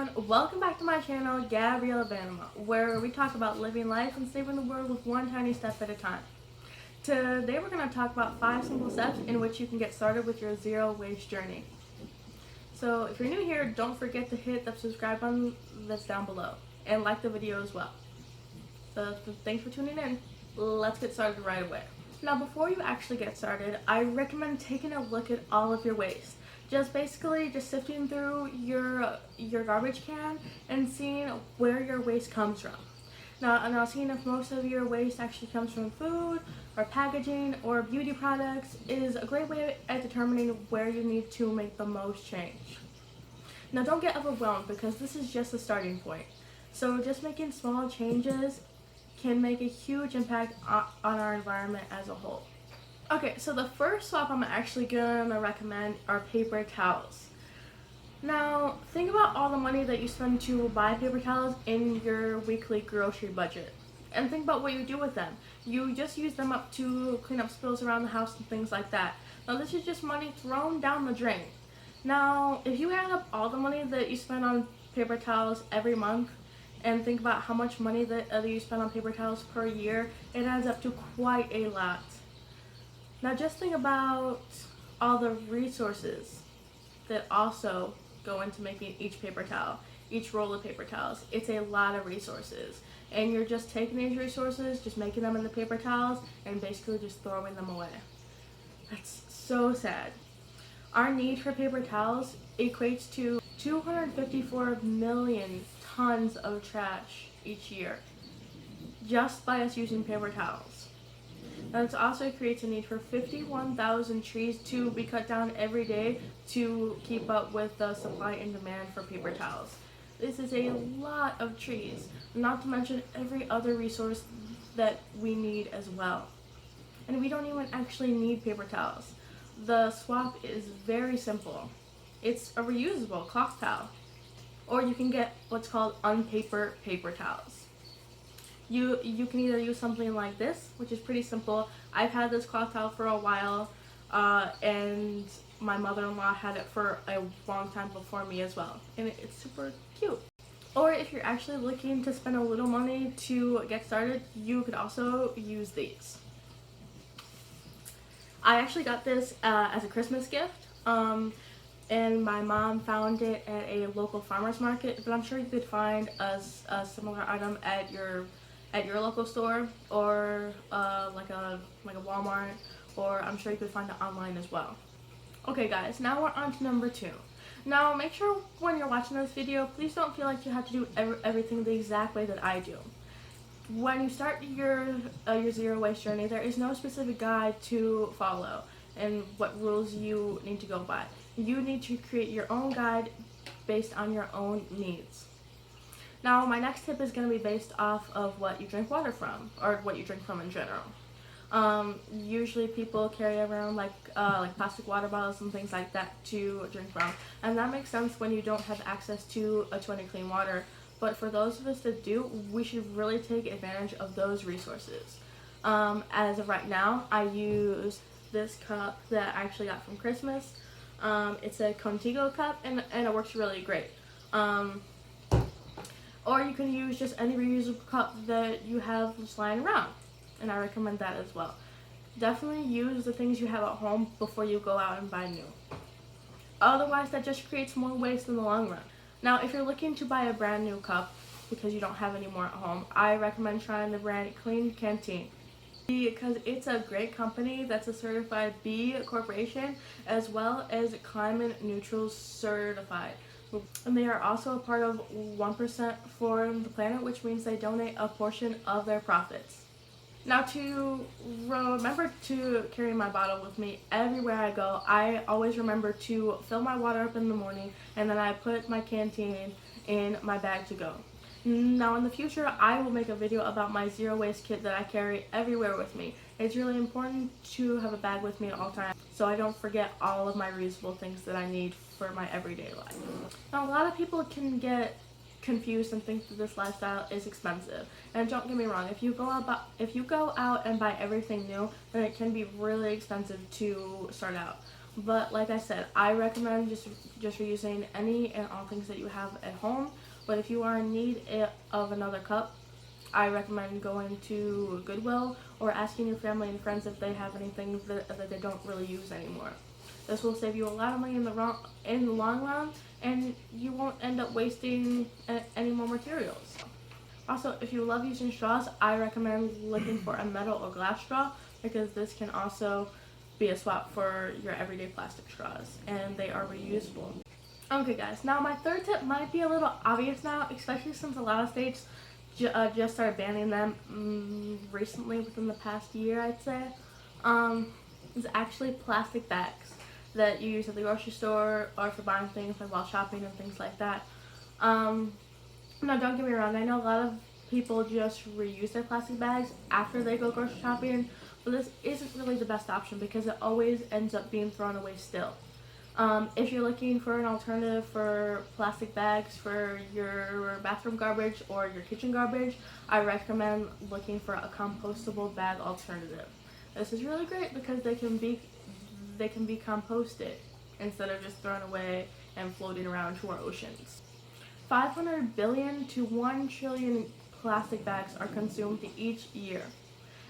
everyone, welcome back to my channel, Gabriella Banama, where we talk about living life and saving the world with one tiny step at a time. Today we're going to talk about 5 simple steps in which you can get started with your zero waste journey. So if you're new here, don't forget to hit the subscribe button that's down below and like the video as well. So thanks for tuning in. Let's get started right away. Now before you actually get started, I recommend taking a look at all of your waste. Just sifting through your garbage can and seeing where your waste comes from. Now seeing if most of your waste actually comes from food or packaging or beauty products is a great way at determining where you need to make the most change. Now don't get overwhelmed because this is just a starting point. So just making small changes can make a huge impact on our environment as a whole. Okay, so the first swap I'm actually gonna recommend are paper towels. Now, think about all the money that you spend to buy paper towels in your weekly grocery budget. And think about what you do with them. You just use them up to clean up spills around the house and things like that. Now, this is just money thrown down the drain. Now, if you add up all the money that you spend on paper towels every month, and think about how much money that you spend on paper towels per year, it adds up to quite a lot. Now just think about all the resources that also go into making each paper towel, each roll of paper towels. It's a lot of resources. And you're just taking these resources, just making them into paper towels, and basically just throwing them away. That's so sad. Our need for paper towels equates to 254 million tons of trash each year, just by us using paper towels. And it also creates a need for 51,000 trees to be cut down every day to keep up with the supply and demand for paper towels. This is a lot of trees, not to mention every other resource that we need as well. And we don't even actually need paper towels. The swap is very simple. It's a reusable cloth towel, or you can get what's called unpaper paper towels. You can either use something like this, which is pretty simple. I've had this cloth towel for a while, and my mother-in-law had it for a long time before me as well, and it's super cute. Or if you're actually looking to spend a little money to get started, you could also use these. I actually got this as a Christmas gift, and my mom found it at a local farmer's market, but I'm sure you could find a similar item at your local store, or like a Walmart, or I'm sure you could find it online as well. Okay guys, now we're on to number 2. Now make sure when you're watching this video, please don't feel like you have to do everything the exact way that I do. When you start your zero waste journey, there is no specific guide to follow and what rules you need to go by. You need to create your own guide based on your own needs. Now, my next tip is going to be based off of what you drink water from, or what you drink from in general. Usually people carry around like plastic water bottles and things like that to drink from, and that makes sense when you don't have access to any clean water. But for those of us that do, we should really take advantage of those resources. As of right now, I use this cup that I actually got from Christmas. It's a Contigo cup, and it works really great. Or you can use just any reusable cup that you have just lying around, and I recommend that as well. Definitely use the things you have at home before you go out and buy new. Otherwise, that just creates more waste in the long run. Now, if you're looking to buy a brand new cup because you don't have any more at home, I recommend trying the brand Klean Kanteen, because it's a great company that's a certified B Corporation as well as climate neutral certified. And they are also a part of 1% for the planet, which means they donate a portion of their profits. Now, to remember to carry my bottle with me everywhere I go, I always remember to fill my water up in the morning, and then I put my canteen in my bag to go. Now in the future, I will make a video about my zero waste kit that I carry everywhere with me. It's really important to have a bag with me at all times so I don't forget all of my reusable things that I need for my everyday life. Now a lot of people can get confused and think that this lifestyle is expensive. And don't get me wrong, if you go out and buy everything new, then it can be really expensive to start out. But like I said, I recommend just reusing any and all things that you have at home. But if you are in need of another cup, I recommend going to Goodwill or asking your family and friends if they have anything that they don't really use anymore. This will save you a lot of money in the long run, and you won't end up wasting any more materials. Also, if you love using straws, I recommend looking for a metal or glass straw, because this can also be a swap for your everyday plastic straws, and they are reusable. Okay guys, now my third tip might be a little obvious now, especially since a lot of states just started banning them recently, within the past year, I'd say. Is actually plastic bags that you use at the grocery store or for buying things like while shopping and things like that. Now don't get me wrong, I know a lot of people just reuse their plastic bags after they go grocery shopping, but this isn't really the best option because it always ends up being thrown away still. If you're looking for an alternative for plastic bags for your bathroom garbage or your kitchen garbage, I recommend looking for a compostable bag alternative. This is really great because they can be composted instead of just thrown away and floating around to our oceans. 500 billion to 1 trillion plastic bags are consumed each year,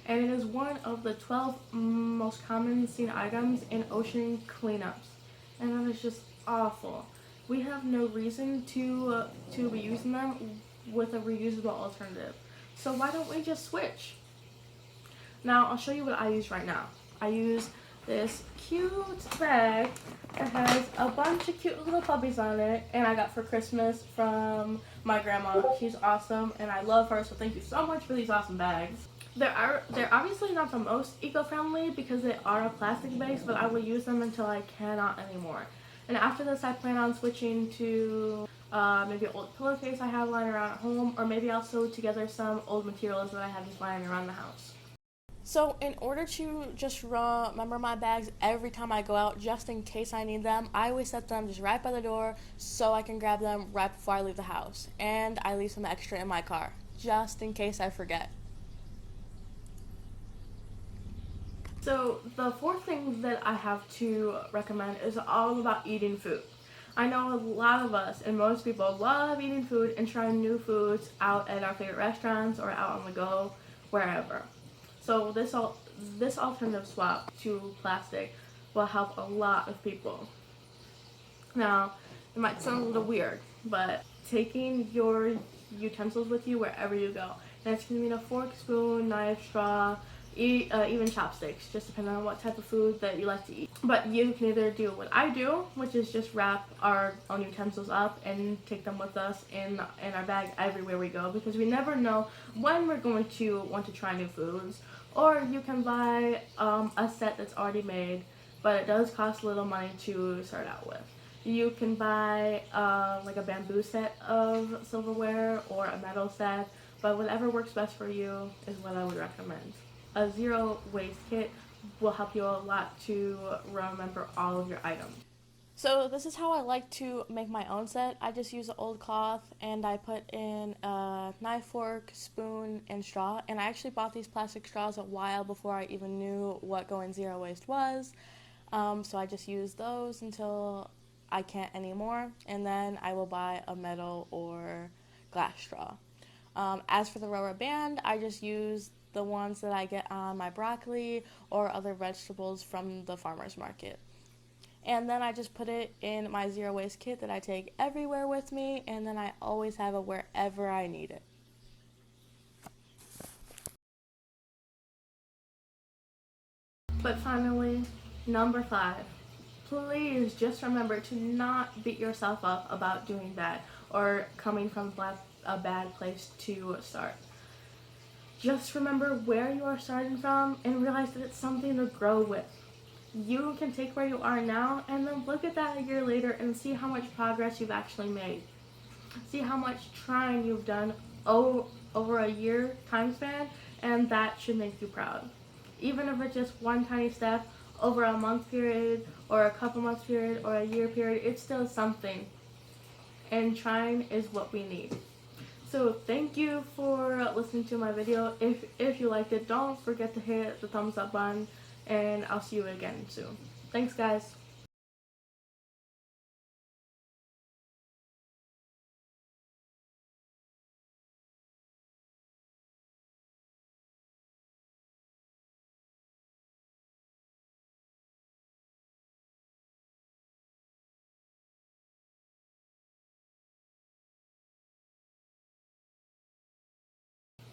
and it is one of the 12 most common seen items in ocean cleanups. And that is just awful. We have no reason to be using them with a reusable alternative. So why don't we just switch? Now I'll show you what I use right now. I use this cute bag that has a bunch of cute little puppies on it, and I got for Christmas from my grandma. She's awesome and I love her, so thank you so much for these awesome bags. They're obviously not the most eco-friendly because they are a plastic base, but I will use them until I cannot anymore. And after this, I plan on switching to maybe an old pillowcase I have lying around at home, or maybe I'll sew together some old materials that I have just lying around the house. So in order to just remember my bags every time I go out, just in case I need them, I always set them just right by the door so I can grab them right before I leave the house. And I leave some extra in my car, just in case I forget. So the fourth thing that I have to recommend is all about eating food. I know a lot of us and most people love eating food and trying new foods out at our favorite restaurants or out on the go, wherever. So this alternative swap to plastic will help a lot of people. Now, it might sound a little weird, but taking your utensils with you wherever you go. And it's going to mean a fork, spoon, knife, straw, even chopsticks, just depending on what type of food that you like to eat. But you can either do what I do, which is just wrap our own utensils up and take them with us in our bag everywhere we go, because we never know when we're going to want to try new foods. Or you can buy a set that's already made, but it does cost a little money to start out with. You can buy like a bamboo set of silverware or a metal set, but whatever works best for you is what I would recommend. A zero waste kit will help you a lot to remember all of your items. So this is how I like to make my own set. I just use an old cloth and I put in a knife, fork, spoon, and straw. And I actually bought these plastic straws a while before I even knew what going zero waste was. So I just use those until I can't anymore, and then I will buy a metal or glass straw. As for the rubber band, I just use the ones that I get on my broccoli or other vegetables from the farmer's market. And then I just put it in my zero waste kit that I take everywhere with me, and then I always have it wherever I need it. But finally, number 5. Please just remember to not beat yourself up about doing that or coming from a bad place to start. Just remember where you are starting from and realize that it's something to grow with. You can take where you are now and then look at that a year later and see how much progress you've actually made. See how much trying you've done over a year time span, and that should make you proud. Even if it's just one tiny step over a month period or a couple months period or a year period, it's still something. And trying is what we need. So thank you for listening to my video. If you liked it, don't forget to hit the thumbs up button, and I'll see you again soon. Thanks guys.